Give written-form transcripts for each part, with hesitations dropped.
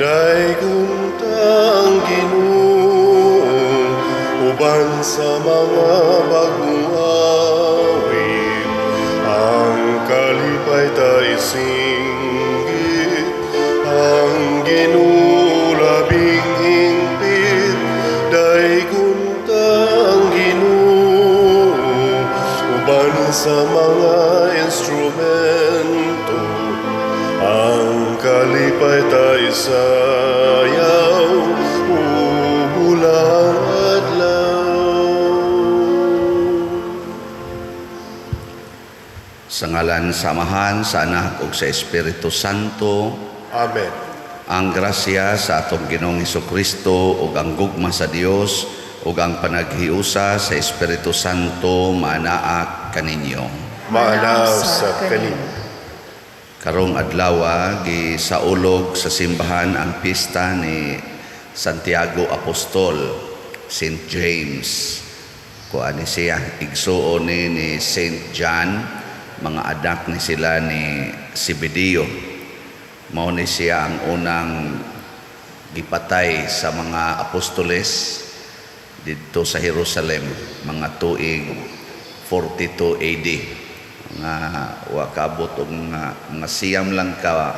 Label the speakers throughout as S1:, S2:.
S1: Daiguntang Ginoo, uban sa mga bagong awit, ang kalipay ta isinggit, ang Ginoo labing hingpit. Daiguntang Ginoo, uban sa mga instrumento, ang kalipay ta isayaw, uhulang adlaw.
S2: Sa ngalan sa Amahan, sa Anak ug sa Espiritu Santo.
S1: Amen.
S2: Ang grasya sa atong Ginoong Hesukristo ug ang gugma sa Dios ug ang panaghiusa sa Espiritu Santo maanaa kaninyo.
S1: Maanaw sa kanin.
S2: Karong adlaw gisaulog sa simbahan ang pista ni Santiago Apostol, St. James. Kuani siya igsuon ni St. John, mga anak ni sila ni Zebedeo. Mao ni siya ang unang gipatay sa mga apostoles dito sa Jerusalem, mga tuig 42 AD. Nga wakabot og mga siyam lang ka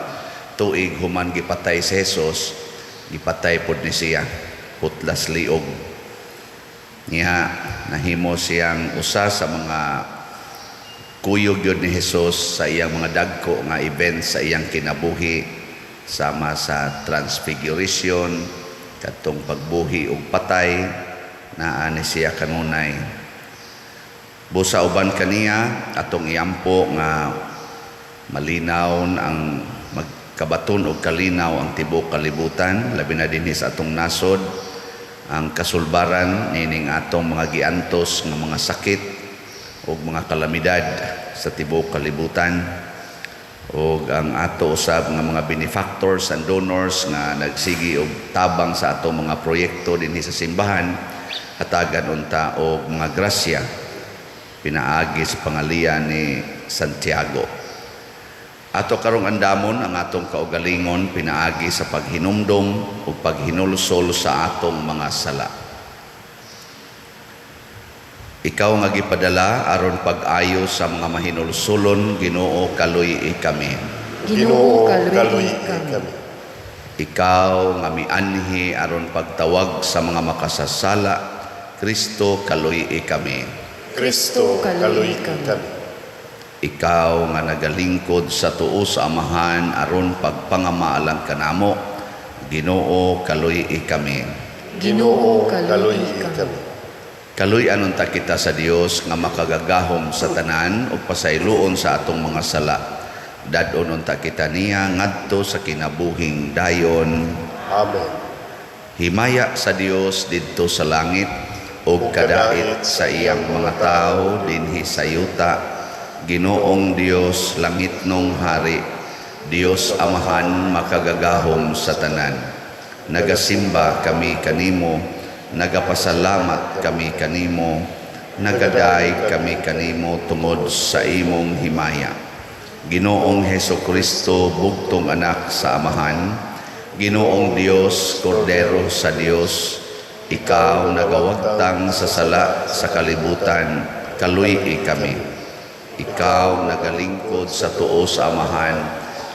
S2: tuig human gipatay si Jesus, gipatay pod ni siya putlas liog. Niya nahimo siyang usa sa mga kuyog yun ni Jesus sa iyang mga dagko nga event sa iyang kinabuhi, sama sa transfiguration, katong pagbuhi ug patay na ani siya kanunay. Busa uban kaniya atong iampo nga malinaw ang magkabaton og kalinaw ang tibuok kalibutan, labi na dinhi sa atong nasod ang kasulbaran nining atong mga giantos nga mga sakit ug mga kalamidad sa tibuok kalibutan, ug ang ato usab nga mga benefactors and donors nga nagsigi og tabang sa atong mga proyekto dinhi sa simbahan, hatagan unta og mga grasya pinaagi sa pangalian ni Santiago. Ato karong andamon ang atong kaugalingon pinaagi sa paghinumdom o paghinulsol sa atong mga sala. Ikaw nga gipadala aron pag-ayo sa mga mahinulsulon, Ginoo kaluy kami.
S1: Ginoo kaluy kami.
S2: Ikaw nga mianhi aron pagtawag sa mga makasasala, Kristo kaluy kami.
S1: Kristo kaluy kami.
S2: Ikaw nga nagalingkod sa tuo sa Amahan aron pagpangamaalang kanamo, Ginoo kaluy kami.
S1: Ginoo kaluy kami.
S2: Kaluy anon ta kita sa Dios nga makagagahom sa tanan ug pasayloon sa atong mga sala. Dadon unta kita niya ngadto sa kinabuhing dayon.
S1: Amen.
S2: Himaya sa Dios didto sa langit ug kadait sa iyang mga tao dinhi sa yuta. Ginoong Dios langitnong hari, Dios Amahan makagagahom sa tanan. Nagasimba kami kanimo, nagapasalamat kami kanimo, nagaday kami kanimo tungod sa imong himaya. Ginoong Hesukristo bugtong anak sa Amahan, Ginoong Dios kordero sa Dios, ikaw nagawagtang sa sala sa kalibutan, kaluy kami. Ikaw nagalingkod sa tuo sa Amahan,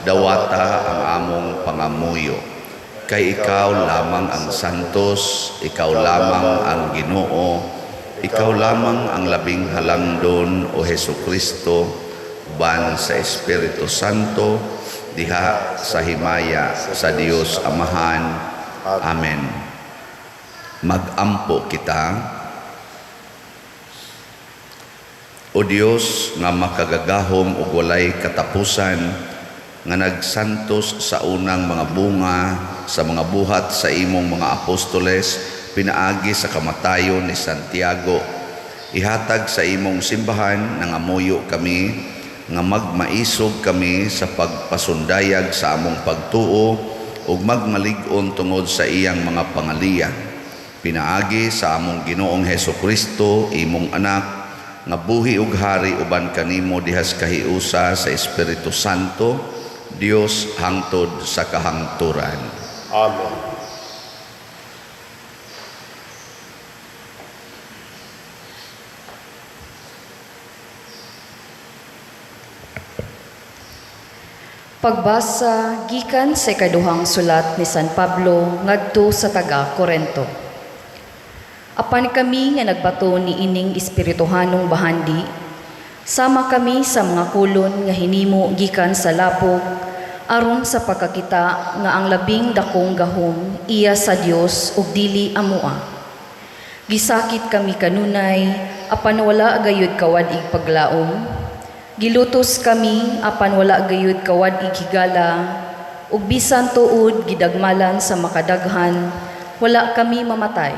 S2: dawata ang among pangamuyo. Kay ikaw lamang ang santos, ikaw lamang ang Ginoo, ikaw lamang ang labing halangdon o Hesukristo, ban sa Espiritu Santo, diha sa himaya sa Dios Amahan. Amen. Magampo kita. O Dios nga makagagahom ug walay katapusan, nga nagsantos sa unang mga bunga sa mga buhat sa imong mga apostoles pinaagi sa kamatayon ni Santiago, ihatag sa imong simbahan nangamuyo kami nga magmaisog kami sa pagpasundayag sa among pagtuo ug magmalig-on tungod sa iyang mga pangaliya. Pinaagi sa among Ginoong Hesukristo imong anak nga buhi ug hari uban kanimo dihas kahiusa sa Espiritu Santo, Dios hangtod sa kahangturan.
S1: Amen.
S3: Pagbasa gikan sa ikaduhang sulat ni San Pablo ngadto sa taga Corinto. Apan kami nga nagbato ni ining espirituhanong bahandi, sama kami sa mga kulon nga hinimo gikan sa lapok aron sa pagkakita nga ang labing dakong gahom iya sa Dios ug dili amoa. Gisakit kami kanunay apan wala gayud kawadig paglaom. Gilutos kami apan wala gayud kawadig higala ug bisan tuod gidagmalan sa makadaghan wala kami mamatay.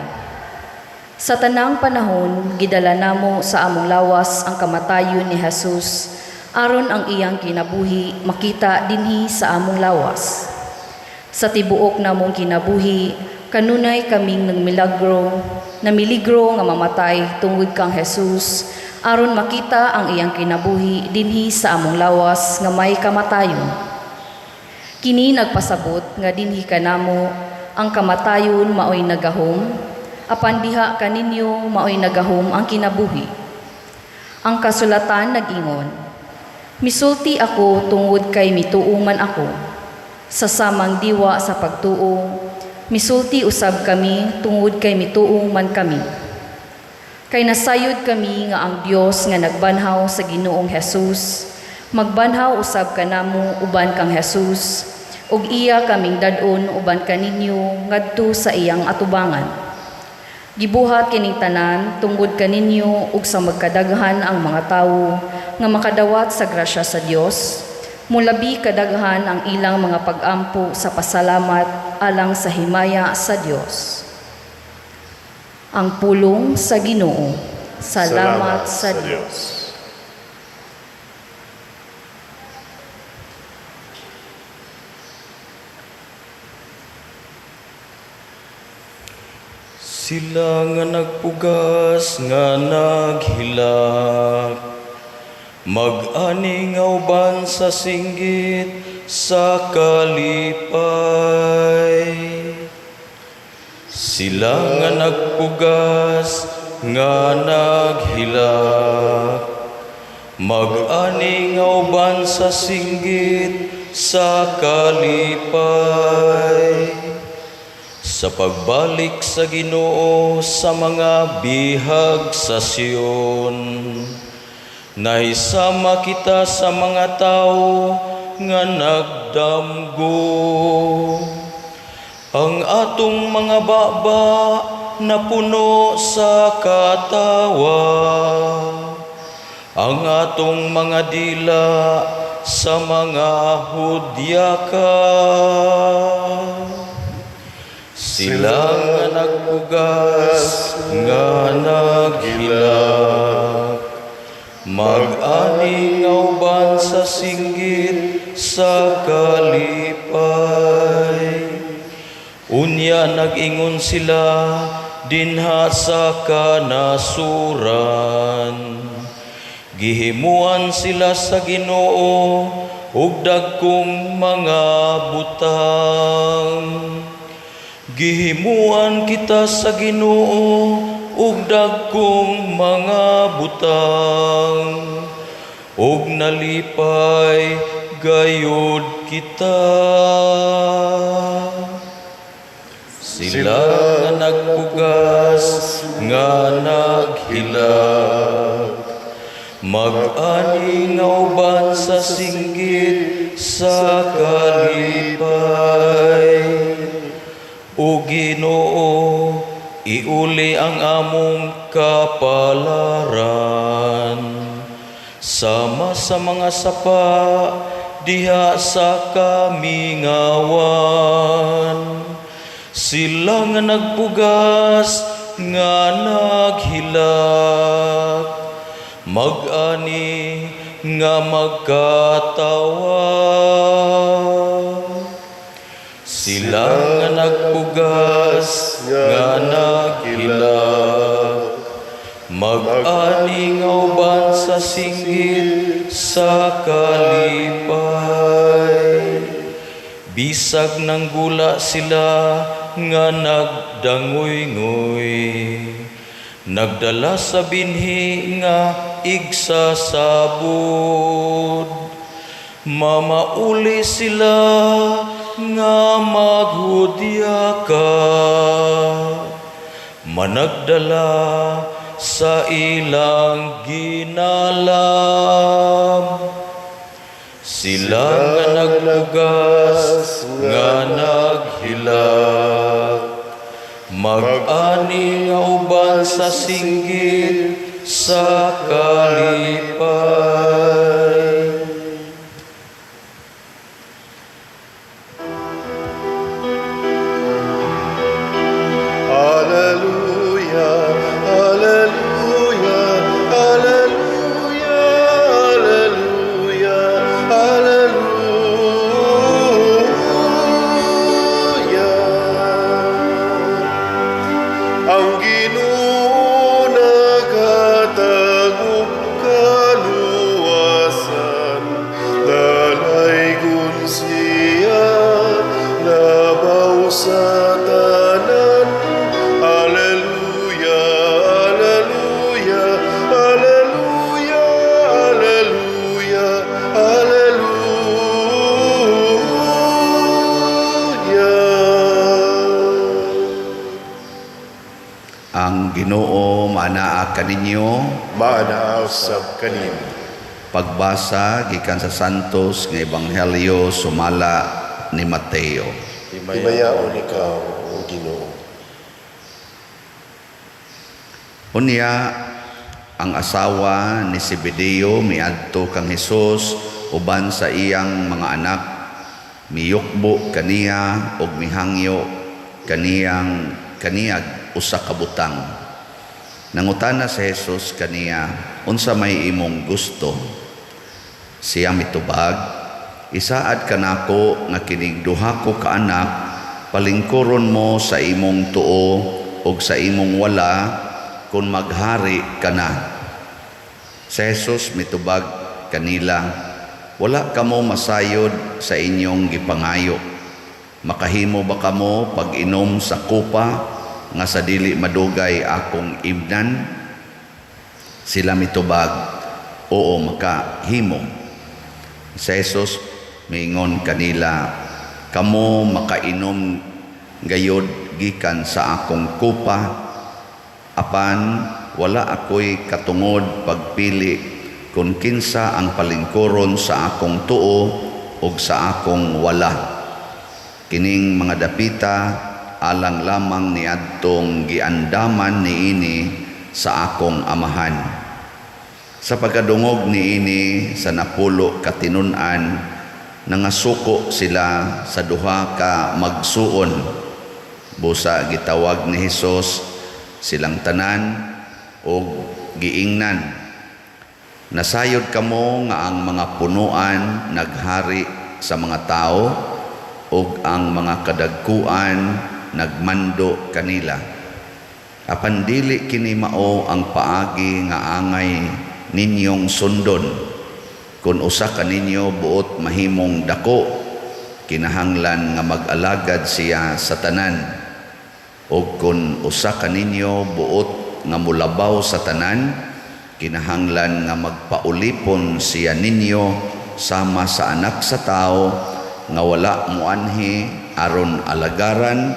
S3: Sa tanang panahon gidala namo sa among lawas ang kamatayon ni Jesus aron ang iyang kinabuhi makita dinhi sa among lawas. Sa tibuok namong kinabuhi kanunay kaming namiligro nga mamatay tungod kang Jesus aron makita ang iyang kinabuhi dinhi sa among lawas nga may kamatayon. Kini nagpasabot nga dinhi kanamo ang kamatayon maoy nagahom, apan diha kaninyo maoy nagahom ang kinabuhi. Ang kasulatan nag-ingon, misulti ako tungod kay mituo man ako. Sa samang diwa sa pagtuo, misulti usab kami tungod kay mituo man kami. Kay nasayod kami nga ang Dios nga nagbanhaw sa Ginoong Jesus, magbanhaw usab kanamo uban kang Jesus, ug iya kaming dadon uban kaninyo ngadto sa iyang atubangan. Gibuhat kining tanan tungod kaninyo ug sa magkadaghan ang mga tawo nga makadawat sa grasya sa Dios, mulabi kadaghan ang ilang mga pag-ampo sa pasalamat alang sa himaya sa Dios. Ang pulong sa Ginoo. Salamat sa Diyos.
S4: Sila nga nagpugas nga naghilak, mag-ani nga uban sa singgit sa kalipay. Sila nga nagpugas nga naghilak, mag-ani nga uban sa singgit sa kalipay. Sa pagbalik sa Ginoo sa mga bihag sa Sion, nahisama kita sa mga tao nga nagdamgo. Ang atong mga baba na puno sa katawa, ang atong mga dila sa mga hudyaka. Sila nga nagpugas nga naghilak, mag-ani nga uban sa singgit sa kalipay. Unya nag-ingon sila dinha sa kanasuran, gihimuan sila sa Ginoo ug dagkong mga butang. Gihimuan kita sa Ginoo ug dagkong mga butang, ug nalipay gayud kita. Sila nga nagpugas nga naghilak, mag-ani nga uban sa singgit sa kalipay. O Ginoo, iuli ang among kapalaran, sama sa mga sapa diha sa kamingawan. Sila nga nagpugas nga naghilak, mag-ani nga magkatawa. Sila nga nagpugas nga naghilak, mag-ani nga uban sa singgit sa kalipay. bisag ng gula sila nga nagdangoy-ngoy. Nagdala sa binhi nga igsasabod. Mamauli sila nga maghudya ka. Managdala sa ilang ginalam. Sila nga nagpugas nga naghilak. Mag-ani nga uban sa singgit sa kalipay.
S1: Hallelujah, hallelujah, hallelujah, hallelujah, hallelujah. Ang Ginoo naghatag og kaluwasan, dalaygon siya labaw sa tanan. Hallelujah, hallelujah, hallelujah, hallelujah, hallelujah.
S2: Ang Ginoo manaa kaninyo.
S1: Maanaw sab kanin.
S2: Pagbasa gikan sa Santos nga Ebanghelyo sumala ni Mateo.
S1: Himayaon ikaw, O Ginoo.
S2: Unya ang asawa ni Zebedeo miadto kang Hesus uban sa iyang mga anak, miyukbo kaniya og mihangyo kaniyag usa ka butang. Nangutana sa Hesus kaniya, unsa may imong gusto? Siya mitubag, isaad kanako nga kining duha ko ka anak, palingkuron mo sa imong tuo og sa imong wala kung maghari ka na. Sa Hesus mitubag kanila, wala kamo masayod sa inyong gipangayo. Makahimo ba kamo pag-inom sa kupa nga sa dili madugay akong imnan? Sila mitubag, oo makahimo. Sa Hesus miingon kanila, kamo makainom gayod gikan sa akong kupa, apan wala ako'y katungod pagpili kung kinsa ang palingkuron sa akong tuo o sa akong wala. Kining mga dapita alang lamang ni adtong giandaman niini sa akong amahan. Sa pagkadungog niini sa napulo katinun-an, nangasuko sila sa duha ka magsuon. Busa gitawag ni Hesus silang tanan o giingnan. Nasayod kamo nga ang mga punuan naghari sa mga tao ug ang mga kadagkuan nagmando kanila. Apan dili kini mao ang paagi nga angay ninyong sundon. Kung usa ka ninyo buot mahimong dako, kinahanglan nga mag-alagad siya sa tanan. O kung usa ka ninyo buot nga mulabaw sa tanan, kinahanglan nga magpaulipon siya ninyo sama sa anak sa tao nga wala muanhi aron alagaran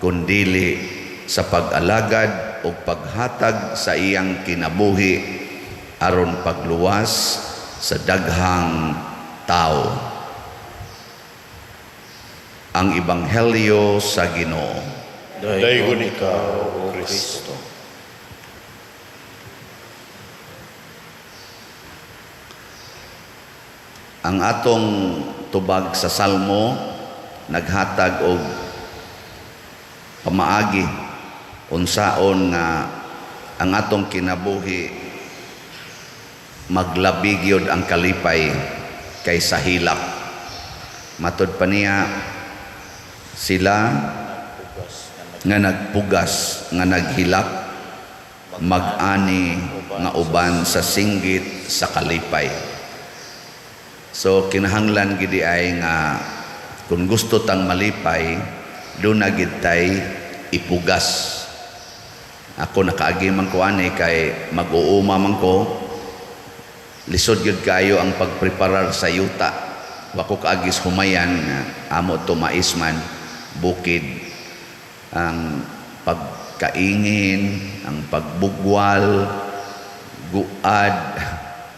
S2: kundili sa pag-alagad o paghatag sa iyang kinabuhi aron pagluwas sa daghang tao. Ang Ebanghelyo sa Ginoo.
S1: Daygon ikaw, O Kristo.
S2: Ang atong tubag sa Salmo naghatag og pamaagi unsaon nga ang atong kinabuhi maglabi gyud ang kalipay kaysa hilak. Matud pa niya, sila nga nagpugas nga naghilak mag-ani nga uban sa singgit sa kalipay. So kinahanglan gidi ay nga Kung gusto tang malipay, doon na gid tay ipugas. Ako nakaagi man ko ani kay mag-uuma man ko. Lisod gyud kayo ang pagpreparar sa yuta. Wa ko kaagis humayan nga amo to maisman bukid ang pagkaingin, ang pagbugwal, guad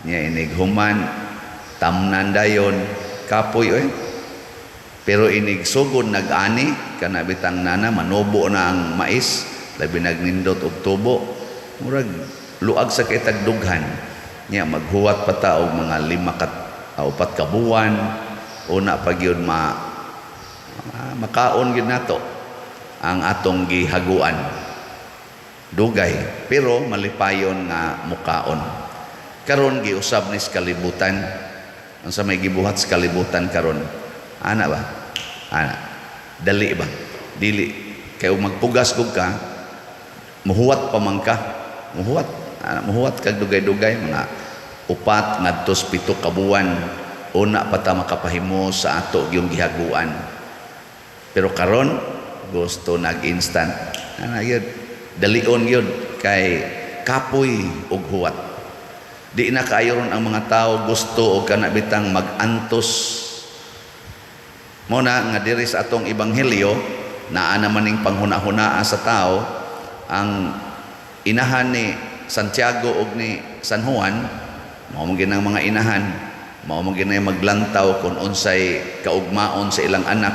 S2: niya inig human tamnan dayon kapoy pero inig sugod nag-ani kana bitang nana manubo na ang mais labi nagnindot og tubo murag luag sa kitag dughan niya maghuwat pa ta og mga 4 ka buwan una pa gyud makaon gyud nato ang atong gihaguan dugay pero malipayon nga mukaon karon giusab ni sa kalibutan unsa may gibuhat sa kalibutan karon ana ba ana dali ba dili kay magpugas kog ka muhuwat pa man ka muhuwat kag dugay-dugay mga 4 ngadto 7 ka buwan una pa ta makapahimo sa ato yung gihaguan pero karon gusto nag-instant ana yun dalion yun kay kapoy ug huwat di na kaayo ron ang mga tao gusto o kana bitang mag-antos mo na nga diri sa atong ebanghelyo naa naman ning panghuna-hunaa sa tao ang inahan ni Santiago ug ni San Juan mao man ginang mga inahan mao man ginay maglantaw kung unsay kaugmaon sa ilang anak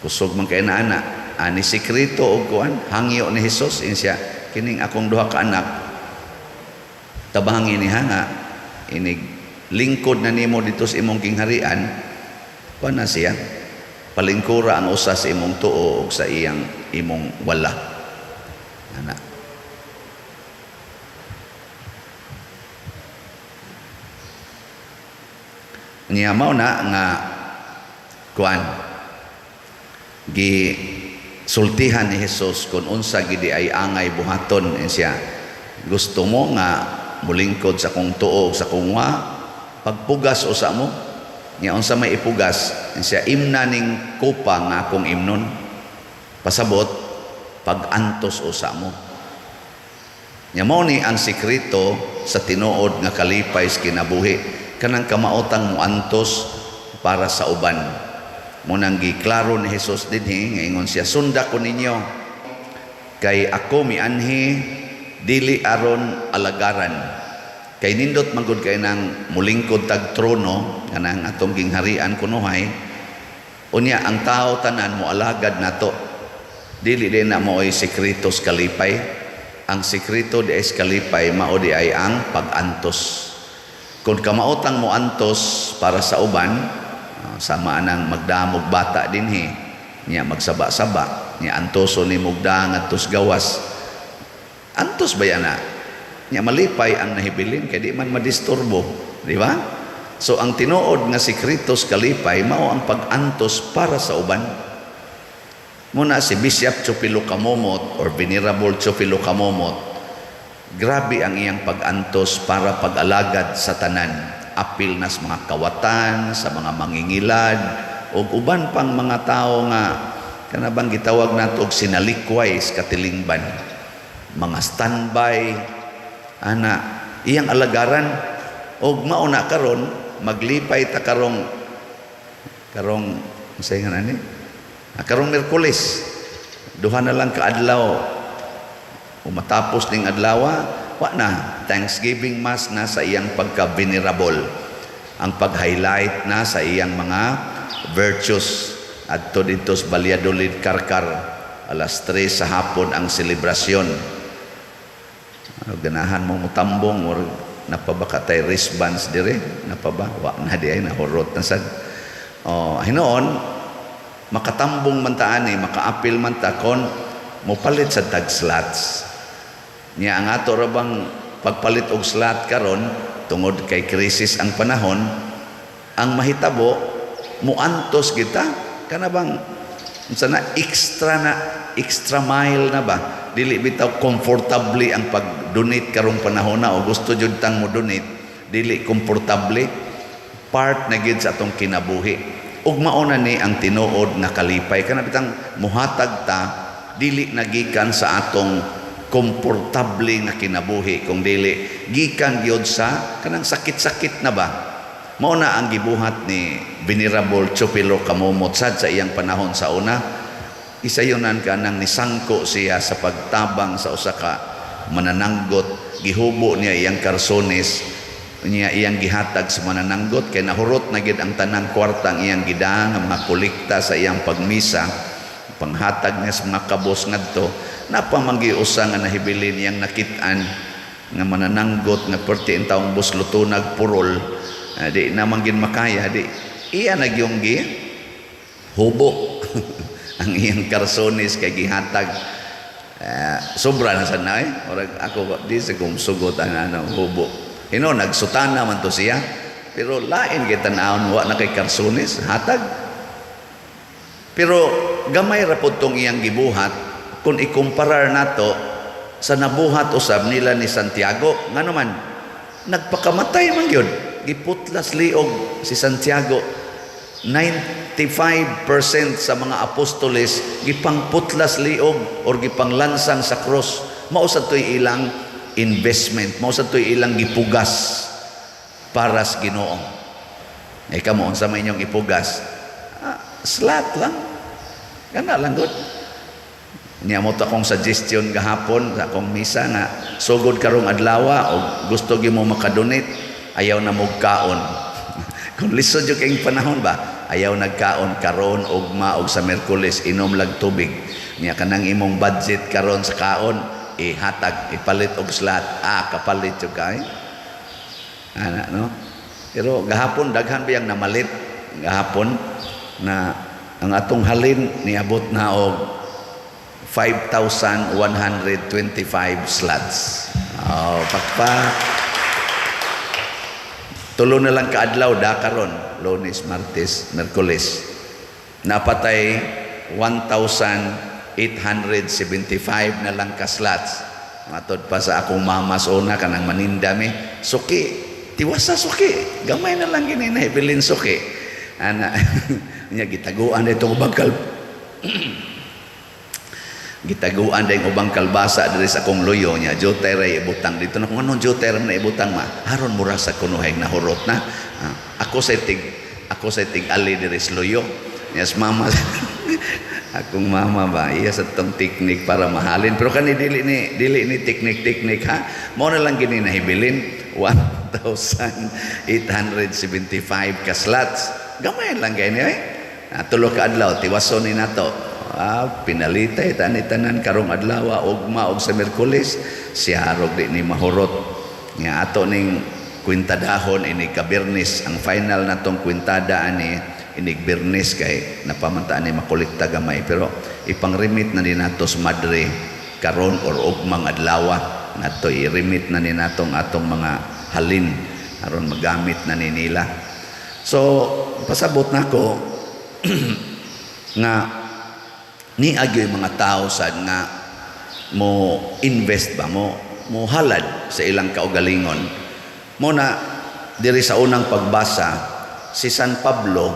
S2: kusog man kay na anak ani sikreto og kuan hangyo ni Hesus insya kining akong 2 ka anak tabangin ni hanga inig lingkod na nimo dito sa imong kingharian kuan na siya palingkura ang usa sa imong tuo ug sa iyang imong wala ana niya mao na nga kuan gi sultihan ni Hesus kung unsa gid ay angay buhaton siya gusto mo nga mulingkod sa kong tuo sa kong pagpugas usa mo nya unsa may ipugas siya imna ning kopa nga akong imnon pasabot pag-antos usa mo nya mao ni ang sikreto sa tinuod nga kalipay sa kinabuhi kanang kamaotang mo antos para sa uban mo nang giklaro ni Hesus dinhi nga ingon siya sunda ko ninyo kay ako mianhi dili aron alagaran kay nindot magud kay nang mulingkod tag trono kanang atong gingharian kunuhay unya ang tao tanan mo alagad nato dili din na mo ay sekretos kalipay ang sekreto di ay kalipay mao di ay ang pag-antos kung kamaotang mo antos para sa uban sama nang magdamog bata dinhi niya magsaba-saba niya antoso ni mugda ngadtos gawas antos ba yana niya malipay ang nahibilin kay di man madisturbo di ba so ang tinuod nga sekretos kalipay mao ang pag-antos para sa uban muna si Bishop Chupilo Kamomot or Venerable Chupilo Kamomot grabe ang iyang pag-antos para pag-alagad sa tanan apil na sa mga kawatan sa mga mangingilad o uban pang mga tao nga kanabang gitawag nato og sinalikway sa katilingban mga standby ana iyang alagaran og mauna karon maglipay ta karong unsay nga ani karong Miyerkules duha na lang ka adlaw matapos ning adlaw wa na Thanksgiving Mass na sa iyang pagka-venerable ang pag-highlight na sa iyang mga virtues adto dito sa Valladolid Karkar alas 3 sa hapon ang selebrasyon ganahan mo mutambong or napabaka tay wristbands dire napaba wa na di ay nahurot na sad hinoon makatambong man ta ani makaapil man ta kon mopalit sa tag slots niya ang ato ra bang pagpalit og slot karon tungod kay krisis ang panahon ang mahitabo muantos kita kana bang unsa na extra mile na ba dili bitaw comfortably ang pag-donate karong panahon na o gusto jud tang mo donate dili komportable part na gid sa atong kinabuhi ug mauna ni ang tinuod nga kalipay kana bitang muhatag ta dili nagikan sa atong komportable nga kinabuhi kung dili gikan gyud sa kanang sakit-sakit na ba. Mao na ang gibuhat ni Venerable Chupilo Kamumot sad sa iyang panahon sa una. Isayonan kanang nisangko siya sa pagtabang sa usa ka manananggot, gihubo niya iyang karsones niya iyang gihatag sa manananggot kay nahurot na gid ang tanang kwarta ang iyang gidaan nga mga kolekta sa iyang pagmisa, panghatag niya sa mga kabos ngadto. Napamanggiusa nga nahibilin iyang nakit-an nga manananggot nga perti ang taong buslutunag purol, di namang gin makaya, di iya nagyong gi hubo ang iyang karsones kay gihatag. Sobra na sad na orag ako di sa kung sugot ang hubo. Nagsutana man to siya, pero lain kita naon wa na kay karsones hatag. Pero gamay ra pud tong iyang gibuhat kung ikumparar nato sa nabuhat usab nila ni Santiago. Ngano man nagpakamatay man gyud, giputlas liog si Santiago. 95% sa mga apostoles gipangputlas liog or gipanglansang sa cross. Mao sa toy ilang investment, mao sa toy ilang gipugas para sa Ginoo. Kamo unsa may inyong ipugas? Slat lang. Kana lang gud. Niya mo ta akong suggestion gahapon sa akong misa nga sugod karong adlaw o gusto gyud mo makadonate, ayaw na mo kaon. Kung lisod yung kayong panahon ba, ayaw nagkaon karon ugma og sa Miyerkules inom lag tubig. Niya kanang imong budget karon sa kaon, ihatag, ipalit og slat. Kapalit yung kay. No? Pero gahapon daghan biyang namalit gahapon na ang atong halin niabot na og 5,125 slots. Pakpak. Tulo na lang kaadlaw da karon, Lunes, Martes, Miyerkules. Napatay 1,875 na lang ka slots. Matod pa sa akong mamas una kanang manindami, suki, tiwasa suki. Gamay na lang gini nahibilin suki. Ana niya gitaguan itong ubang gitaguan dahil ubang kalbasa diri sa akong luyo niya, joter ay ibutang dito na kung anong joter na ibutang haron mura sa kunuhay nahurot na. Ako sa tig ali diri sa luyo niya sa mama akong mama ba iya sa tong teknik para mahalin, pero kani dili ni teknik ha, mo na lang gini nahibilin 1,875 ka slots. Gamay lang gani tulo ka adlaw tiwason ni nato. Pinalitay tanan karong adlaw ugma og sa Miyerkules siya rog di ni mahurot nga ato ning kwintadahon ini ka Biyernes. Ang final natong kwintada ani inig Biyernes kay napamantaan ni makolekta gamay, pero ipang-remit na ni nato sa Madre karon or ugmang adlaw nato i-remit na ni natong atong mga halin aron magamit na ni nila. So pasabot nako nga ni agyo mga tao sad nga mo invest ba mo halad sa ilang kaugalingon. Mo na diri sa unang pagbasa si San Pablo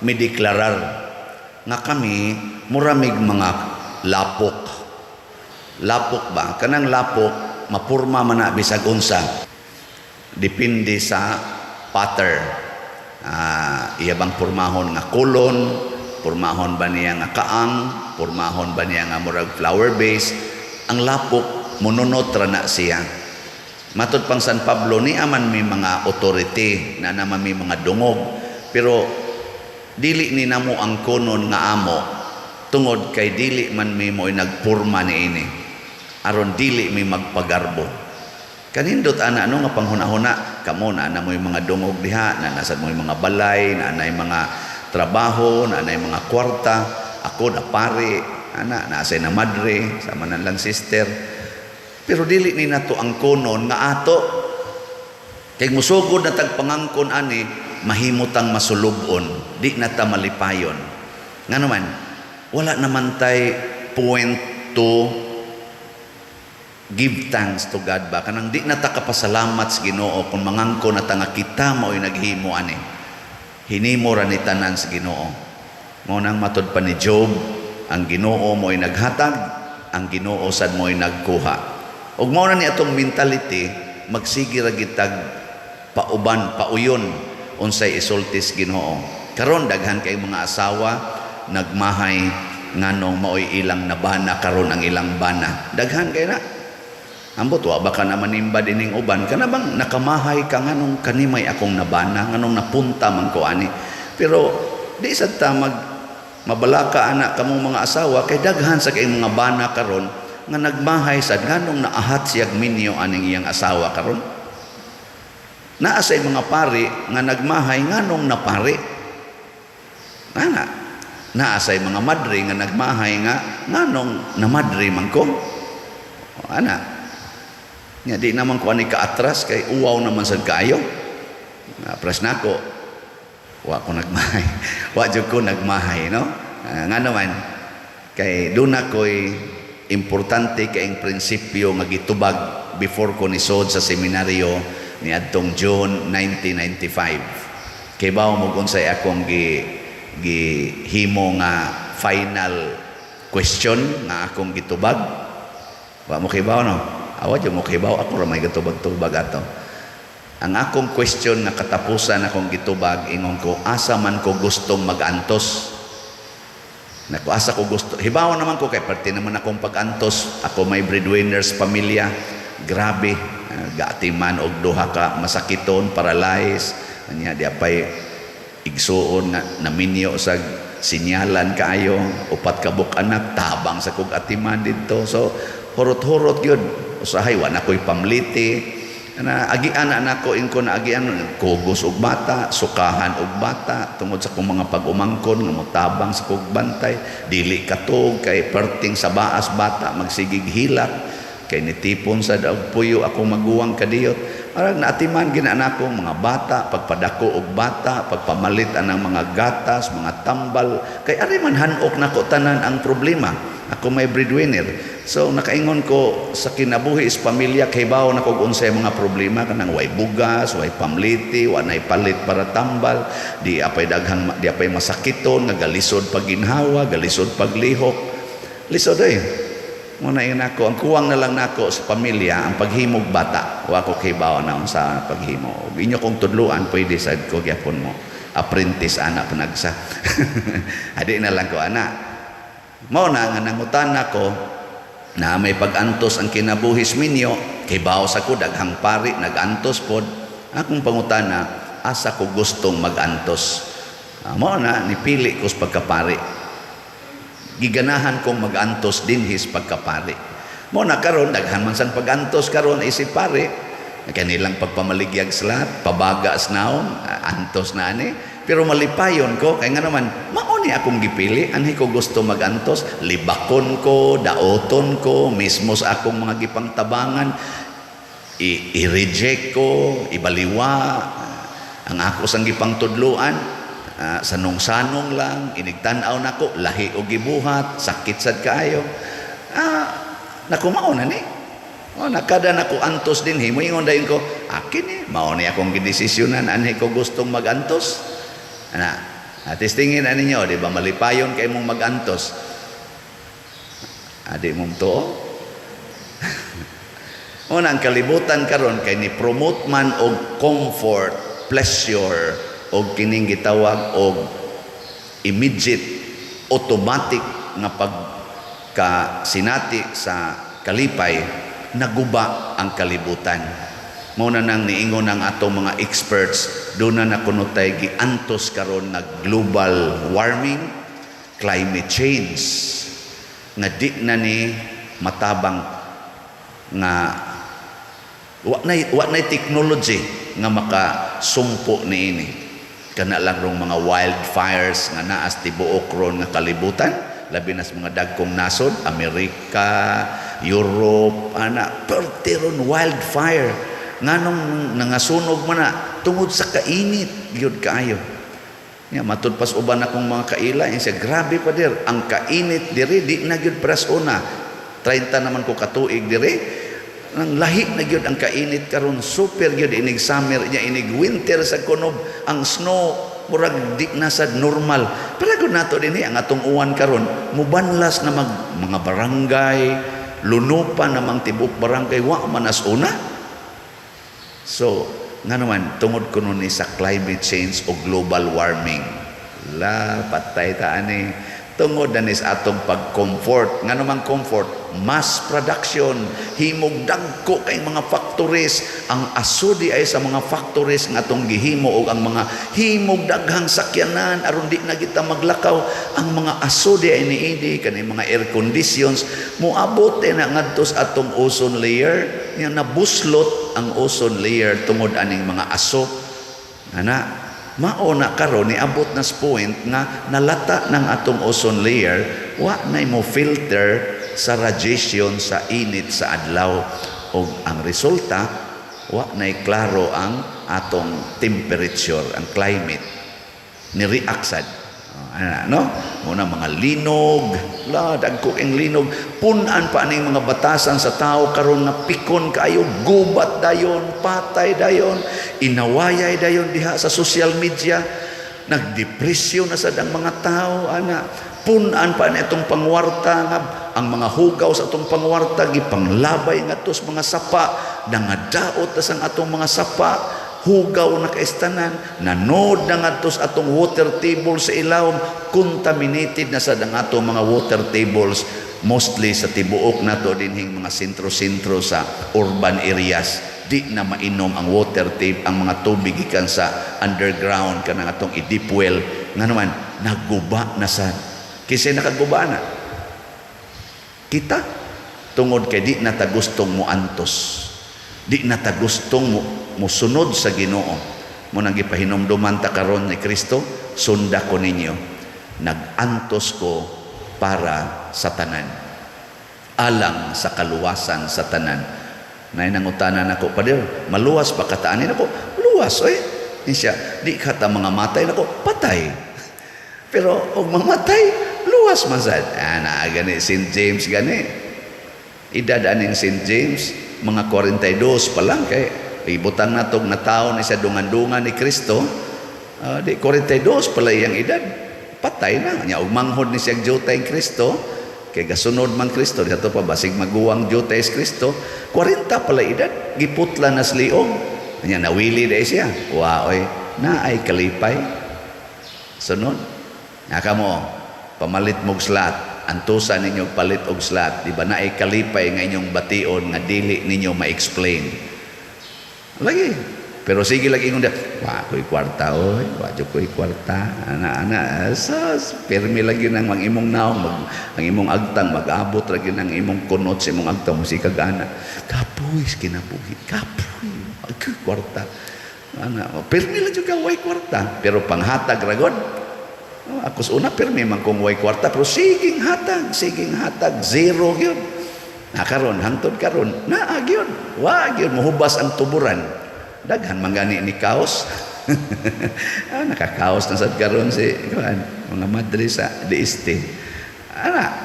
S2: mideklarar nga kami muramig mga lapok ba kanang lapok mapurma man na bisag unsa depende sa pattern. Iya bang purmahon nga kulon, purmahon ba niya nga kaang, purmahon ba niya nga murag flower base. Ang lapok mononot ra na siya. Matod pang San Pablo ni aman may mga authority na naman may mga dungog, pero dili ni namo ang kunon nga amo tungod kay dili man may mo'y nagpurma ni ini aron dili may magpagarbo. Kanindot ana nga panghuna-huna kamo na mo'y mga dungog diha, na nasad mo'y mga balay, na anay mga trabaho, na anay mga kwarta. Ako na pare, naasay na madre, sama na lang sister. Pero dili ni nato ang kunon nga ato. Kay musugod na tagpangangkon ani, mahimutang masulubon, di na ta malipayon. Nga naman, wala naman tay point to give thanks to God ba? Kanang di na ta kapasalamat sa Ginoo kung mangangkon na ta nga kita mao'y naghimo ani. Hinimo ra ni tanan sa Ginoo. Ngunang matud pa ni Job, ang Ginoo mo'y naghatag, ang Ginoo sad mo'y nagkuha. Ug mao na ni atong mentality, magsige ra gitag pauban, pauyon unsay isultis Ginoo. Karon daghan kay mga asawa nagmahay nganong maoy ilang nabana karon ang ilang bana. Daghan kay na. Ambot wa baka na manimba dining uban kana bang nakamahay ka nganong kanimay akong nabana nganong napunta man ko ani. Pero di sad ta mabalaka anak kamong mga asawa kay daghan sa kay mga bana karon nga nagmahay sad nganong naahat siyag minyo aning iyang asawa karon. Naa say mga pari nga nagmahay nganong napari. Ana naa say mga madre nga nagmahay nga nganong namadre man ko. Ana nya di naman ko ani kaatras kay uwaw naman sad kayo. Pras nako. Wa ko nagmahay. Wa jud ko nagmahay no. Nga naman kay doon ako'y importante kay ang prinsipyo nga gitubag before ko nisod sa seminaryo ni adtong June 1995. Kay bawo mo unsay akong gihimo nga final question nga akong gitubag. Wa mo kay bawo no. Awa dyan mo kibaw, ako ramay gatubag-tubag ato. Ang akong question na katapusan akong gitubag, ingon ko, asa man ko gustong mag-antos. Naku, asa ko gusto. Hibaw naman ko, kay parte naman akong pag-antos. Ako may breadwinners pamilya. Grabe. Gaatiman og duha ka masakiton, paralyzed. Kanya, di apay igsuon nga naminyo sa sinyalan kaayo. Upat kabuk anak, tabang sa kog atiman dito. So, hurot-hurot yun. Usahay, wala ko'y pamliti. Agian na ako, inko na agian, kugos og bata, sukahan og bata, tungod sa kong mga pag-umangkon, nga mutabang sa kong bantay, dili katog, kay perting sa baas bata, magsigig hilak, kay nitipon sa daog puyo, ako maguwang kadiyot. Arag naatiman ginaan ako, mga bata, pagpadako og bata, pagpamalit anang mga gatas, mga tambal, kay ari man hanok na ko tanan ang problema. Ako may breadwinner. So nakaingon ko sa kinabuhi is pamilya kay bawo na kog unsay mga problema kanang way bugas, way pamliti, wanay palit para tambal, di apay daghang di apay masakiton nga galisod pag ginhawa, galisod pag lihok. Lisod muna yun ako, ang kuwang na lang nako sa pamilya ang paghimog bata. Wa ko kay bawo na sa paghimo. Inyo kong tudluan pwede sad ko gyapon mo. Apprentice anak panagsa. Adi na lang ko anak. Mao na nga nangutan ako na may pag-antos ang kinabuhis minyo kay baos ako daghang pari nag-antos pod akong pangutana asa ko gustong mag-antos. Mao na nipili ko sa pagkapari. Giganahan kong mag-antos dinhis pagkapari. Mao na karon daghan man sang pag-antos karon isip pari kanilang pagpamaligyag slat pabagas naon antos na ani. Pero malipayon ko, kaya nga naman, mauni akong gipili, anhi ko gusto mag-antos, libakon ko, daoton ko, mismo sa akong mga gipangtabangan, i-reject ko, ibaliwa, ang ako sang gipangtudluan, sanong-sanong lang, inigtanaw na ko, lahi o gibuhat, sakit sad kaayo. Nakumao na ni. Nakada na ko antos din, himuingon dahin ko, akin mauni akong gidesisyonan, anhi ko gustong mag-antos. Testingin na ninyo, di ba malipayon kayo mong mag-antos? Adi mong to? Una, ang kalibutan karon kay ni promote man og comfort, pleasure, og kining gitawag og immediate, automatic nga pagkasinati sa kalipay, naguba ang kalibutan. Muna nang niingon ng atong mga experts, doon na nakunotay giantos karon na global warming, climate change, nga di na ni matabang nga wa na technology nga makasumpo niini. Kana lang rong mga wildfires nga naas tibuok ron nga kalibutan, labi na sa mga dagkong nasod, Amerika, Europe, perti ron wildfire. Nganong nangasunog man na tungod sa kainit gyud kaayo. Matud pas uban akong mga kaila siya grabe pa der ang kainit diri di na gyud pras una 30 naman ko katuig diri nang lahi na gyud ang kainit karon super gyud inig summer nya inig winter sa kunob ang snow murag di na sad normal. Palagod nato dinhi ang atong uwan karon, mubanlas na mga barangay, lunupan namang tibok barangay wa man as una. So, nga naman tungod kuno ni sa climate change o global warming. Patay ta ani. Tungod na sa atong pag-comfort. Nga naman comfort, mass production. Himog dagko kay mga factories. Ang asudi ay sa mga factories nga atong gihimo o ang mga himog daghang sakyanan aron di na kita maglakaw. Ang mga asudi ay niidi kani mga air conditions moabot na ngadto sa atong ozone layer. Nga nabuslot ang ozone layer tungod aning mga aso. Ana, mauna karon niabot na sa point nga nalata ng atong ozone layer, wa na mo filter sa radiation sa init sa adlaw, o ang resulta wa na klaro ang atong temperature, ang climate ni react sad. No? Muna mga linog, dagko ang linog, punan pa ning mga batasan sa tao karon nga pikon kayo, gubat dayon, patay dayon, inawayay dayon diha sa social media, nagdepresyon na sad ang mga tao, ana. Punan pa ni itong pangwarta nga ang mga hugaw sa atong pangwarta gipanglabay ngadto sa mga sapa, nangadaot na sang atong mga sapa, hugaw na kaistanan, nanod na nga sa atong water table sa ilawom, contaminated na sa atong mga water tables, mostly sa tibuok na to dinhing mga sentro-sentro sa urban areas. Di na mainom ang water table, ang mga tubig gikan sa underground kanang atong i-deep well. Nga naman, naguba na sa kasi nakaguba na. Kita, tungod kay di na ta gustong mo antos. Di na ta gustong musunod sa Ginoo. Mo nang gipahinomduman ta karon ni Kristo, sunda ko ninyo. Nagantos ko para sa tanan. Alang sa kaluwasan sa tanan. Nay nangutanan ako, Pader, maluwas pa kataanin ako? Luwas, oy. Siya, di kata mga matay nako, patay. Pero og mamatay, luwas man sad. Gani St. James gani. Edad aning St. James, mga 42 pa lang kay ibutang natog na taon ni sa dungan-dungan ni Kristo. Di 42 pala iyang edad, patay na nya og manghod ni siyang jutay ang Kristo kay gasunod man Kristo dito pa basig maguwang jutay si Kristo. 40 pala edad, giputla na sa liog nya nawili dai siya. Waoy, naay kalipay sunod kamo pamalit mog slat, antusan ninyo palit og slat, di ba naay kalipay nga inyong bation nga dili ninyo ma-explain lagi. Pero sige lagi ingon, wa ko'y kwarta, oy, wa ko'y kwarta, ana permi lagi nang imong naong, ang imong agtang, mag-abot lagi nang imong kunot sa imong agtang, musikag ana, kapoy, kinabuhi, kapoy, ko'y kwarta, permi lang juga, way kwarta, pero panghatag ragon, ako sa una, permi man kong way kwarta, pero siging hatag, zero yun. Karon hangtod karon naag yun, wag yun mohubas ang tuburan, daghan mangani ni kaos. Nakakaos na sad karon si mga madre sa DST.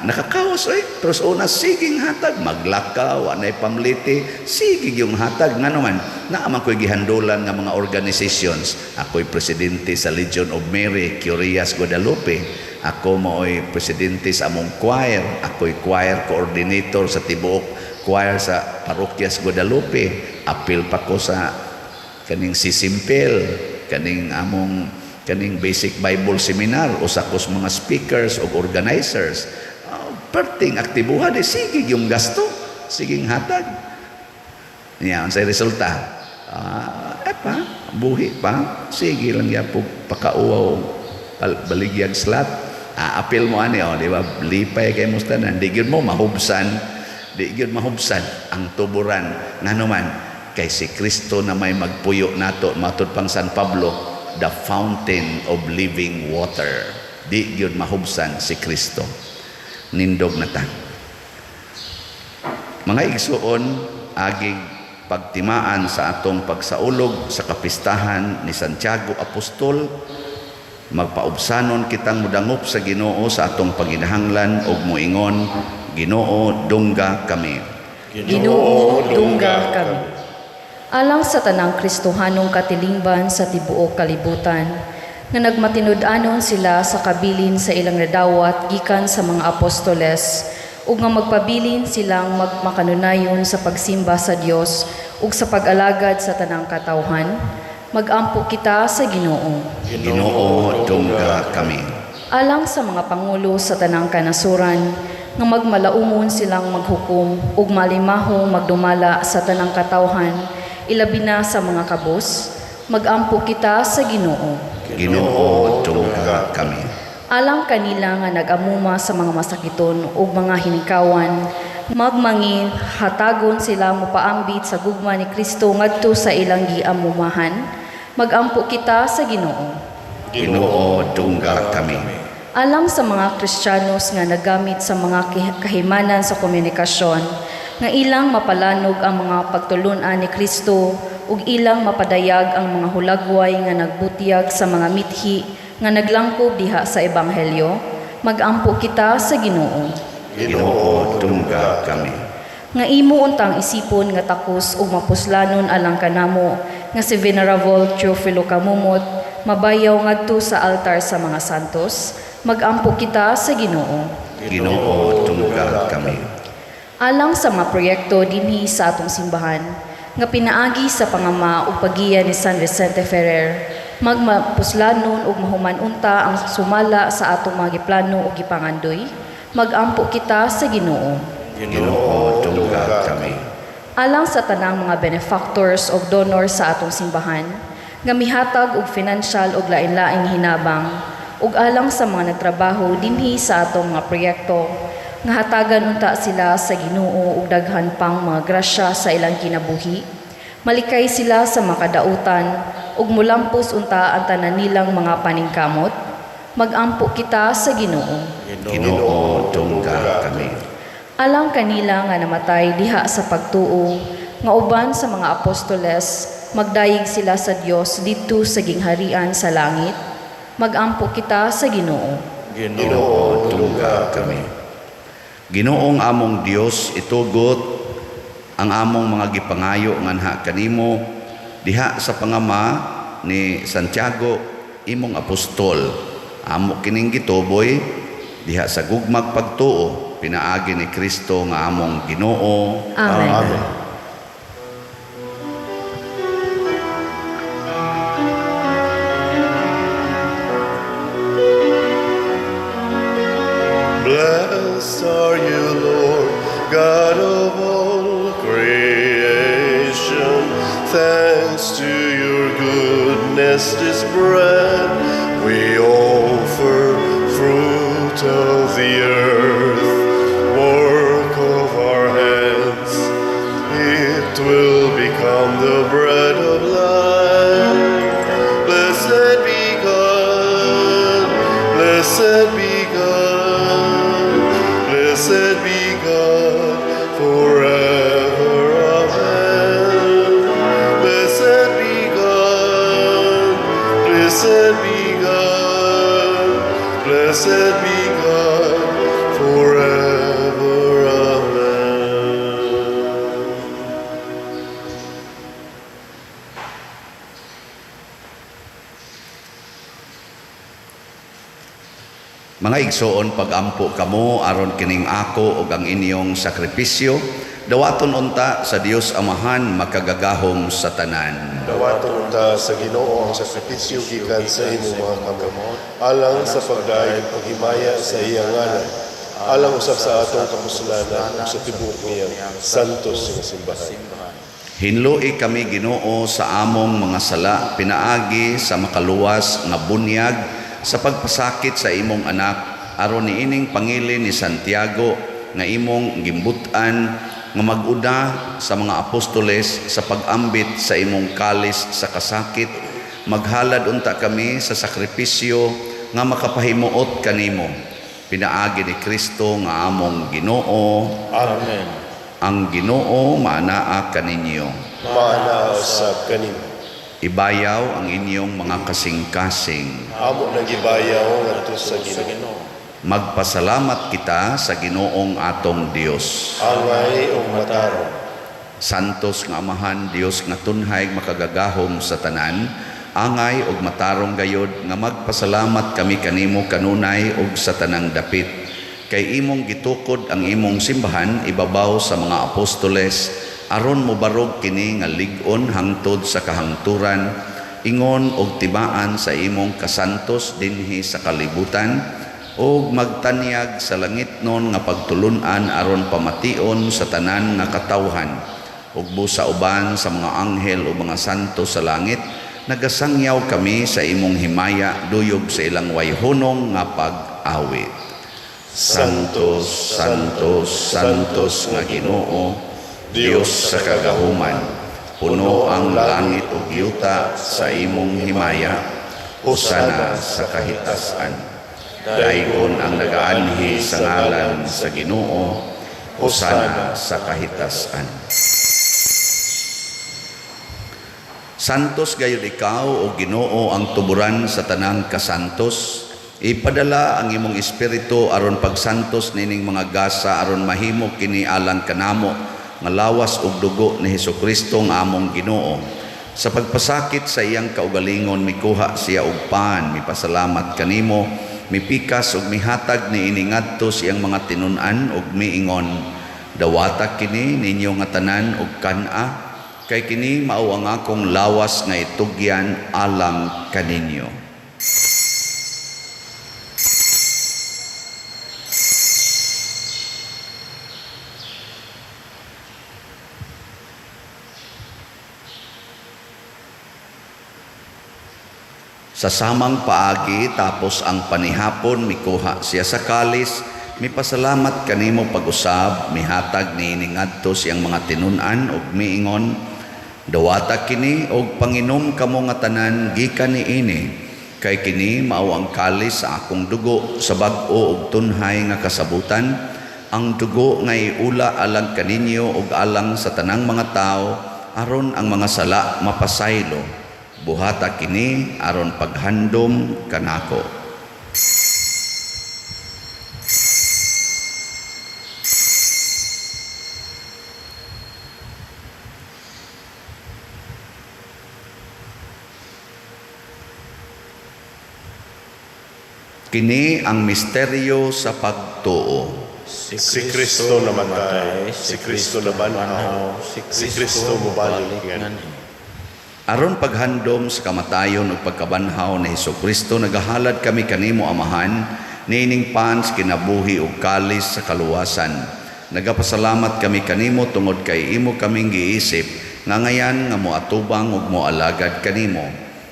S2: Nakakaos pero sa una siging hatag, maglakaw anay pamliti, sigig yung hatag nga naman naaman ko'y gihandulan nga mga organizations. Ako'y presidente sa Legion of Mary Curias Guadalupe, ako mao'y presidente sa among choir, ako'y choir coordinator sa tibuok choir sa Parokyas Guadalupe, apil pa ko sa kaning sisimpel, kaning basic Bible seminar, usa ko sa mga speakers o organizers. Perting aktibuhan, sige yung gasto, siging hatag. Yan sa resulta. Buhi pa, sige lang yapo pakauaw, baligyag slat. Apil mo ani, di ba? Lipay kay mustanan, di gyud mo mahubsan ang tuburan. Nga naman, kay si Kristo na may magpuyo nato, matud pang San Pablo, the fountain of living water. Di gyud mahubsan si Kristo. Nindog na ta. Mga igsuon, aging pagtimaan sa atong pagsaulog sa kapistahan ni Santiago Apostol, magpaubsanon kitang mudangop sa Ginoo sa atong paginahanglan ug moingon, Ginoo, dungga kami.
S3: Ginoo, dungga kami. Alang sa tanang Kristohanong katilingban sa tibuok kalibutan, nga nagmatinud-anon sila sa kabilin sa ilang nadawat gikan sa mga apostoles ug nga magpabilin silang magmakanunayon sa pagsimba sa Dios ug sa pag-alagad sa tanang katawhan. Magampo kita sa Ginoo.
S2: Ginoo, dungga kami.
S3: Alang sa mga pangulo sa tanang kanasuran nga magmalaumon silang maghukom ug malimahong magdumala sa tanang katawhan ilabi na sa mga kabus. Magampo kita sa Ginoo.
S2: Ginoo, dungga kami.
S3: Alang kanila nga nag-amuma sa mga masakiton ug mga hinikawan, magmangi hatagon sila mopaambit sa gugma ni Kristo ngadto sa ilang giamumahan. Magampo kita sa Ginoo.
S2: Ginoo, dungga kami.
S3: Alang sa mga Kristiyanos nga nagamit sa mga kahimanan sa komunikasyon, nga ilang mapalanog ang mga pagtulunan ni Kristo ug ilang mapadayag ang mga hulagway nga nagbutiyag sa mga mithi nga naglangkob diha sa ebanghelyo. Magampo kita sa Ginoo.
S2: Ginoo, dungga kami.
S3: Nga imo untang isipon nga takos ug mapuslanon alang kanamo nga si Venerable Teofilo Kamumot mabayaw ngadto sa altar sa mga santos. Magampo kita sa Ginoo.
S2: Ginoo, dungga kami.
S3: Alang sa mga proyekto dinhi sa atong simbahan nga pinaagi sa pangama ug pagiya ni San Vicente Ferrer, magmapuslanon ug mahumanunta ang sumala sa atong mga giplano ug gipangandoy. Magampo kita sa Ginoo.
S2: Ginoo, dungga kami.
S3: Alang sa tanang mga benefactors ug donors sa atong simbahan nga mihatag og financial ug lain-laing hinabang ug alang sa mga nagtrabaho dinhi sa atong mga proyekto nga hatagan unta sila sa Ginoo ug daghan pang mga grasya sa ilang kinabuhi. Malikay sila sa makadautan ug mulampos unta ang tanan nilang mga paningkamot. Magampo kita sa Ginoo.
S2: Ginoo, dungga kami.
S3: Alang kanila nga namatay diha sa pagtuo nga uban sa mga apostoles, magdayeg sila sa Dios didto sa gingharian sa langit. Magampo kita sa Ginoo.
S2: Ginoo, dungga kami. Ginoong among Dios, itugot ang among mga gipangayo nganha kanimo diha sa pangama ni Santiago imong apostol. Amo kining gituboy diha sa gugmag pagtuo pinaagi ni Kristo nga among Ginoo.
S3: Amen.
S1: Amen. Blessed are you, Lord, God of all creation. Thanks to your goodness, this bread we offer, fruit of the earth, work of our hands. It will become the bread of life. Blessed be God, blessed be God. Blessed be God forever, amen. Blessed be God, blessed be God, blessed be God forever, amen.
S2: Mga igsoon, pagampo kamo aron kining ako ug ang inyong sakripisyo dawaton unta sa Dios Amahan makagagahom sa tanan.
S1: Dawaton ta sa Ginoo ang sakripisyo gikan sa imong mga kamot, alang sa pagdayeg paghimaya sa iyang ngalan, alang usab sa atong kapuslanan ug sa tibuok niyang santos nga simbahan.
S2: Hinloi kami Ginoo sa among mga sala pinaagi sa makaluwas nga bunyag sa pagpasakit sa imong anak aron niining pangili ni Santiago nga imong gimbutan nga mag-uda sa mga apostoles sa pag-ambit sa imong kalis sa kasakit. Maghalad unta kami sa sakripisyo nga makapahimuot kanimo. Pinaagi ni Kristo nga among Ginoo.
S4: Amen.
S2: Ang Ginoo maanaa kaninyo.
S1: Maana usab kanimo.
S2: Ibayaw ang inyong mga kasing-kasing.
S1: Amo nang gibayaw ngadto sa Ginoo.
S2: Magpasalamat kita sa Ginoong atong Dios.
S1: Angay ug matarong.
S2: Santos nga Amahan, Dios nga tunhay makagagahom sa tanan, angay og matarong gayod nga magpasalamat kami kanimo kanunay og sa tanang dapit. Kay imong gitukod ang imong simbahan ibabaw sa mga apostoles aron mobarog kini nga lig-on hangtod sa kahangturan, ingon og tibaan sa imong kasantos dinhi sa kalibutan, ug magtanyag sa langitnon nga pagtulun-an aron pamation sa tanan nga katawhan, ug busa uban sa mga anghel o mga santo sa langit, nagasangyaw kami sa imong himaya duyog sa ilang wayhunong nga pag-awit. Santos, Santos, Santos nga Ginoo, Dios sa kagahuman, puno ang langit ug yuta sa imong himaya, hosana sa kahitasan. Dayon ang nagaanhi sa ngalan sa Ginoo, hosana sa kahitasan. Santos gayud ikaw o Ginoo ang tuburan sa tanang kasantos. Ipadala ang imong espiritu aron pagsantos nining mga gasa aron mahimo kini alang kanamo nga lawas ug dugo ni Hesukristo nga among Ginoo. Sa pagpasakit sa iyang kaugalingon mikuha siya og pan, mipasalamat kanimo, mipikas ug mihatag ni ini ngadto siyang mga tinun-an ug miingon, dawata kini ninyo nga tanan ug kan-a, kay kini mao ang akong lawas nga itugyan alang kaninyo. Sa samang paagi tapos ang panihapon mikuha siya sa kalis, mipasalamat kanimo pag-usab, mihatag niini ngadto siyang mga tinun-an ug miingon, dawata kini og panginom kamo nga tanan gikan niini, kay kini mao ang kalis sa akong dugo sa bag-o ug tunhay nga kasabutan, ang dugo nga iula alang kaninyo ug alang sa tanang mga tao aron ang mga sala mapasaylo. Buhata kini aron paghandom kanako. Kini ang misteryo sa pagtuo.
S1: Si Kristo namatay, si Kristo nabanhaw, si Kristo mubalik ngan.
S2: Aron paghandom sa kamatayon ug pagkabanhaw ni Hesukristo, nagahalad kami kanimo Amahan, nining pan sa kinabuhi ug kalis sa kaluwasan. Nagapasalamat kami kanimo tungod kay imo kaming giisip nga ngayan nga moatubang ug moalagad kanimo.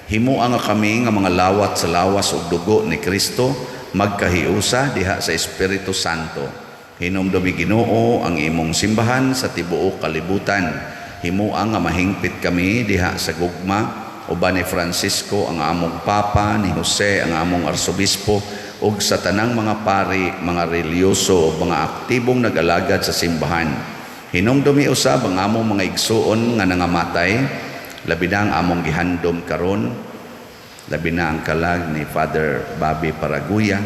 S2: Himuan nga kami nga mga lawat sa lawas ug dugo ni Kristo, magkahiusa diha sa Espiritu Santo. Hinumdumi Ginoo ang imong simbahan sa tibuok kalibutan. Himuan nga mahingpit kami diha sa gugma, uban ni Francisco ang among Papa, ni Jose ang among Arsobispo, ug sa tanang mga pari, mga reliyoso o mga aktibong nag-alagad sa simbahan. Hinumdumi usab ang among mga igsuon nga nangamatay, labi na ang among gihandom karon, labi na ang kalag ni Father Bobby Paraguya.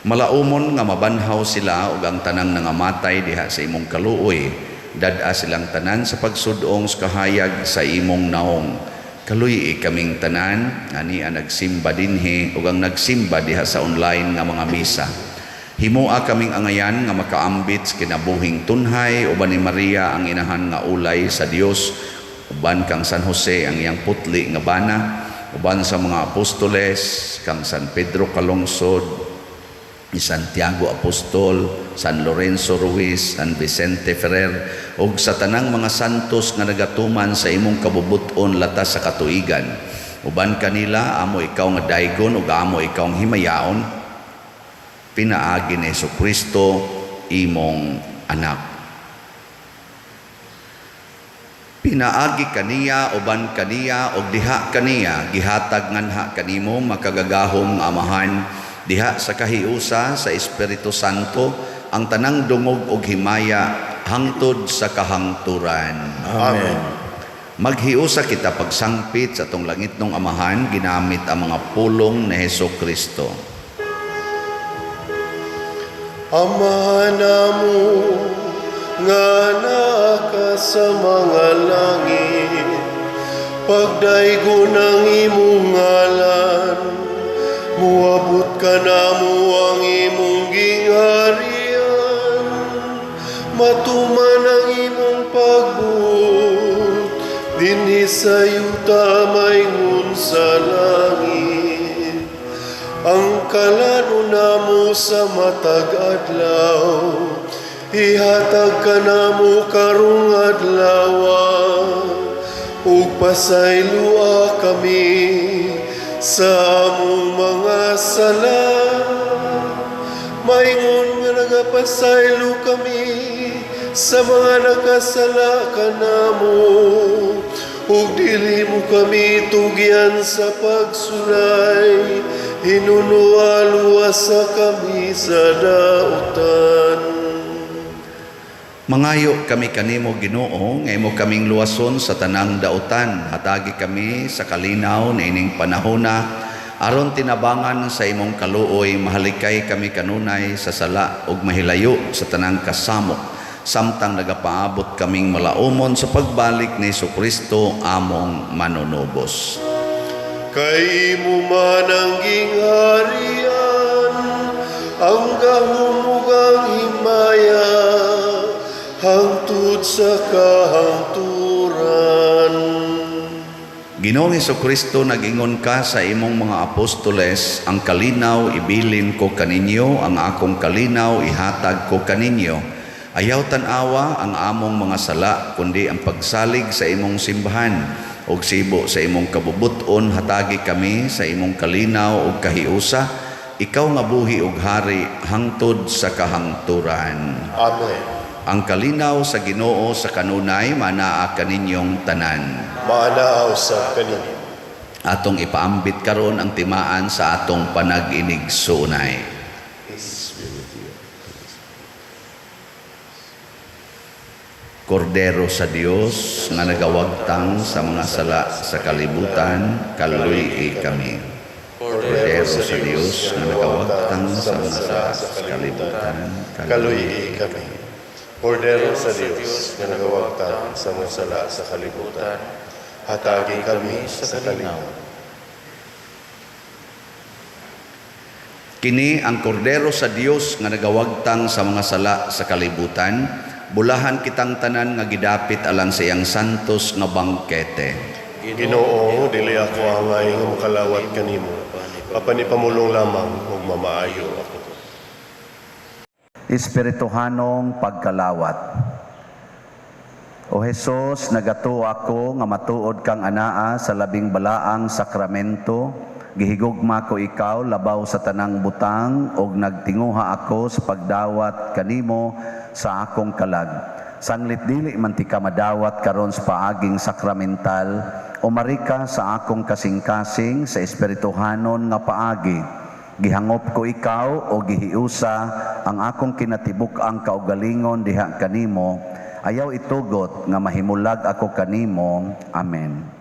S2: Malaumon nga mabanhaw sila ug ang tanang nangamatay diha sa imong kaluoy, dad-a silang tanan sa pagsudong sa kahayag sa imong naong. Kaluy kaming tanan, ani ang nagsimba dinhi ug ang nagsimba diha sa online nga mga misa. Himua kaming angayan nga makaambit sa kinabuhing tunhay, uban ni Maria ang inahan nga ulay sa Dios, uban kang San Jose ang iyang putli nga bana, uban sa mga apostoles, kang San Pedro Calungsod, ni Santiago Apostol, San Lorenzo Ruiz, San Vicente Ferrer, ug sa tanang mga santos nga nagatuman sa imong kabubuton latas sa katuigan. Uban kanila, amo ikaw nga daygon ug amo ikaw nga himayaon, pinaagi ni Hesukristo, imong anak. Pinaagi kaniya, uban kaniya, og diha kaniya, gihatag nganha kanimo makagagahom nga Amahan, diha sa kahiusa sa Espiritu Santo, ang tanang dungog og himaya hangtod sa kahangturan.
S1: Amen.
S2: Maghiusa kita pagsangpit sa tong langitnong Amahan ginamit ang mga pulong ni Hesukristo.
S1: Ama namo nga naka sa mga langit, pagdaigo ng imong ngalan, muabot ka namo ang imong gingharian, matuman ang imong pagbuot, dinhi sa yuta maingon sa langit. Ang kalano namo sa matag adlaw, ihatag ka namo karong adlaw, ug pasaylua kami sa among mga sala. Maingon nga nagapasaylo kami sa mga nakasala kanamo, ug dili mo kami tugyan sa pagsulay, hinunualuwa sa kami sa dautan.
S2: Mangayo kami kanimo Ginoo, nga imo kaming luwason sa tanang dautan. Hatagi kami sa kalinaw na ining panahona, aron tinabangan sa imong kaluoy, mahalikay kami kanunay sa sala ug mahilayo sa tanang kasamo, samtang nagapaabot kaming malaumon sa pagbalik ni Jesucristo among manunubos.
S1: Kay imo man ang gingharian, ang kahumugang himaya, hangtod sa kahangturan.
S2: Ginoong Jesucristo, nag-ingon ka sa imong mga apostoles, ang kalinaw ibilin ko kaninyo, ang akong kalinaw ihatag ko kaninyo. Ayaw tanawa ang among mga sala, kundi ang pagsalig sa imong simbahan, og sibo sa imong kabubuton hatagi kami sa imong kalinaw ug kahiusa, ikaw nga buhi ug hari hangtod sa kahangturan.
S1: Amen.
S2: Ang kalinaw sa Ginoo sa kanunay manaa kaninyong tanan.
S1: Maanaaw sa kaninyo.
S2: Atong ipaambit karon ang timaan sa atong panag-inig sunay. Kordero sa Dios nga nagawagtang sa mga sala sa kalibutan, kaluy kami. Kordero sa Dios nga nagawagtang sa mga sala sa kalibutan,
S1: kaluy kami. Kordero sa Dios nga nagawagtang sa mga sala sa kalibutan, hatagi kami sa kalinaw.
S2: Kini ang kordero sa Dios nga nagawagtang sa mga sala sa kalibutan, bulahan kitang tanan nga gidapit alang sa iyang santos nga bangkete.
S1: Ginoo, dili ako angay nga makalawat kanimo, papanipamulong lamang ug mamaayo ako.
S2: Espirituhanong pagkalawat. O Jesus, nagato ako nga matuod kang anaa sa labing balaang sakramento, gihigugma ko ikaw labaw sa tanang butang, og nagtinguha ako sa pagdawat kanimo sa akong kalag. Sanglit dili man ti ka madawat karon sa paaging sakramental, o marika sa akong kasing-kasing sa espirituhanon nga paagi. Gihangop ko ikaw o gihiusa ang akong kinatibuk ang kaugalingon diha kanimo, ayaw itugot nga mahimulag ako kanimo. Amen.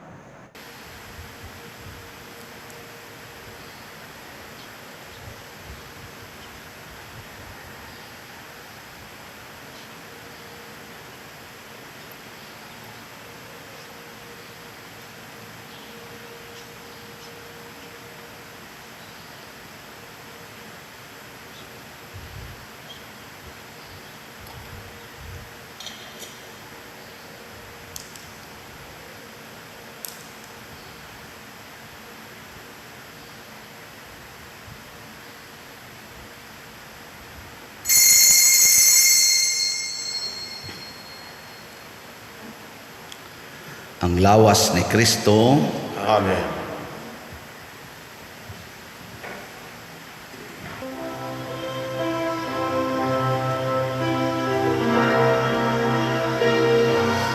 S2: Ang lawas ni Kristo.
S1: Amen.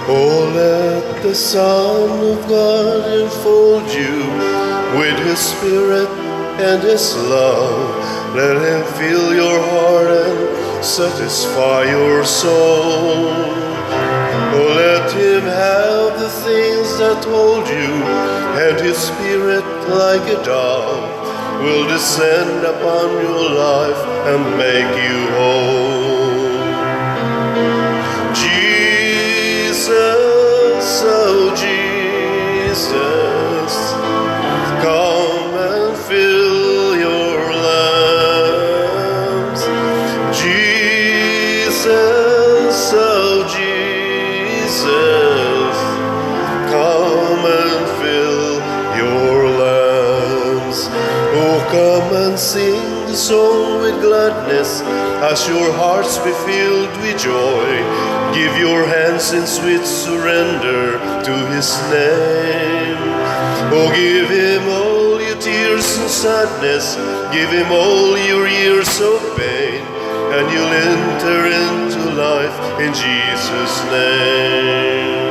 S1: Oh, let the Son of God enfold you with His Spirit and His love. Let Him fill your heart and satisfy your soul. Oh, let Him have the things that hold you, and His Spirit like a dove will descend upon your life and make you whole. Jesus, oh Jesus, Come and sing the song with gladness, as your hearts be filled with joy. Give your hands in sweet surrender to His name. Oh, give Him all your tears and sadness, give Him all your years of pain, and you'll enter into life in Jesus' name.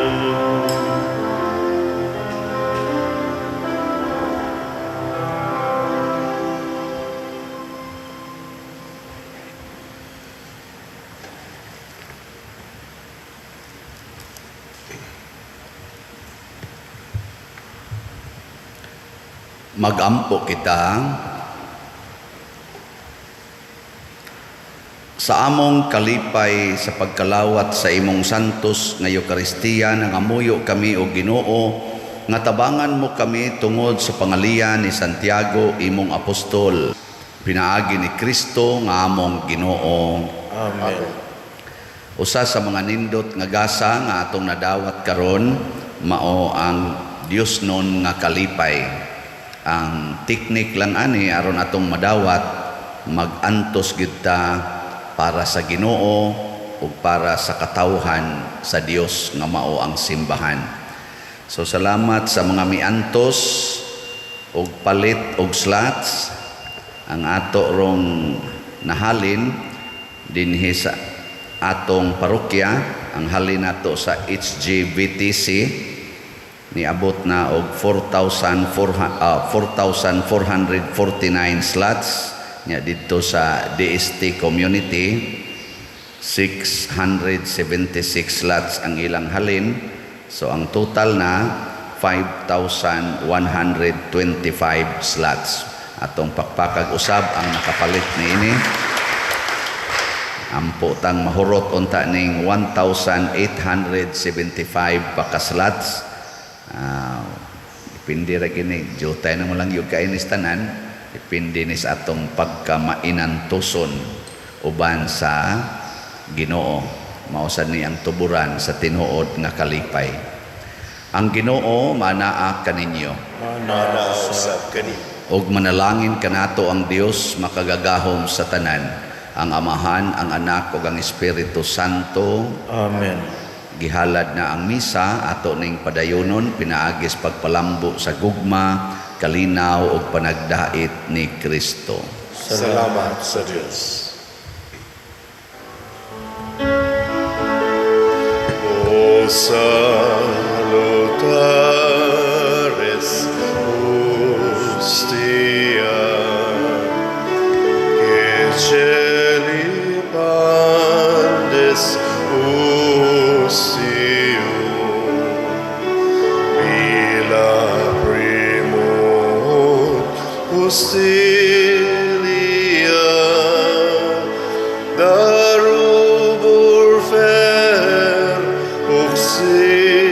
S2: Magampo kita sa among kalipay sa pagkalawat sa imong santos nga Eucharistia, nangamuyo kami o Ginoo nga tabangan mo kami tungod sa pangalian ni Santiago imong apostol, pinaagi ni Kristo nga among Ginoo.
S4: Amen.
S2: Usa sa mga nindot nga gasa nga atong nadawat karon mao ang Dios non nga kalipay. Ang teknik lang ani aron atong madawat, magantos gid ta para sa Ginoo ug para sa katawhan sa Dios nga mao ang simbahan. So salamat sa mga miantos ug palit og slots ang ato rong nahalin dinhi sa atong parokya. Ang halin nato sa HGBTC niabot na og 4,449 slots nya dito sa DST community. 676 slots ang ilang halin, so ang total na 5,125 slots. Atong pakpakag usab ang nakapalit niini. Ampo tang mahurot unta ning 1,875 paka slots. Dipindi ra gini, jutay na mo lang yung kainis tanan, dipindi ni sa atong pagkamainantuson uban sa Ginoo. Mausan ni ang tuburan sa tinuod nga kalipay. Ang Ginoo manaa kaninyo.
S1: Mana usab kani.
S2: Og manalangin kanato ang Dios makagagahom sa tanan, ang Amahan, ang Anak ug ang Espiritu Santo.
S4: Amen.
S2: Gihalad na ang misa, ato ning padayonon, pinaagis pagpalambo sa gugma, kalinaw ug panagdait ni Kristo.
S1: Salamat sa Diyos. O salutares hostia, que celi pandes Osio, Vila Primo, Hostilia, Darubur Fer, Auxilium,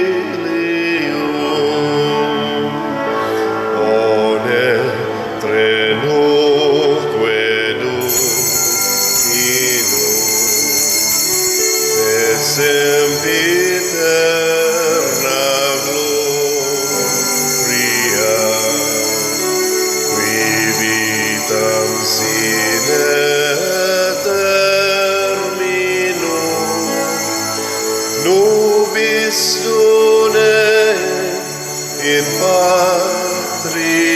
S1: One Treno Quedu, Ino, sempiterna gloria, qui vitam sine terminum, nubis done in patria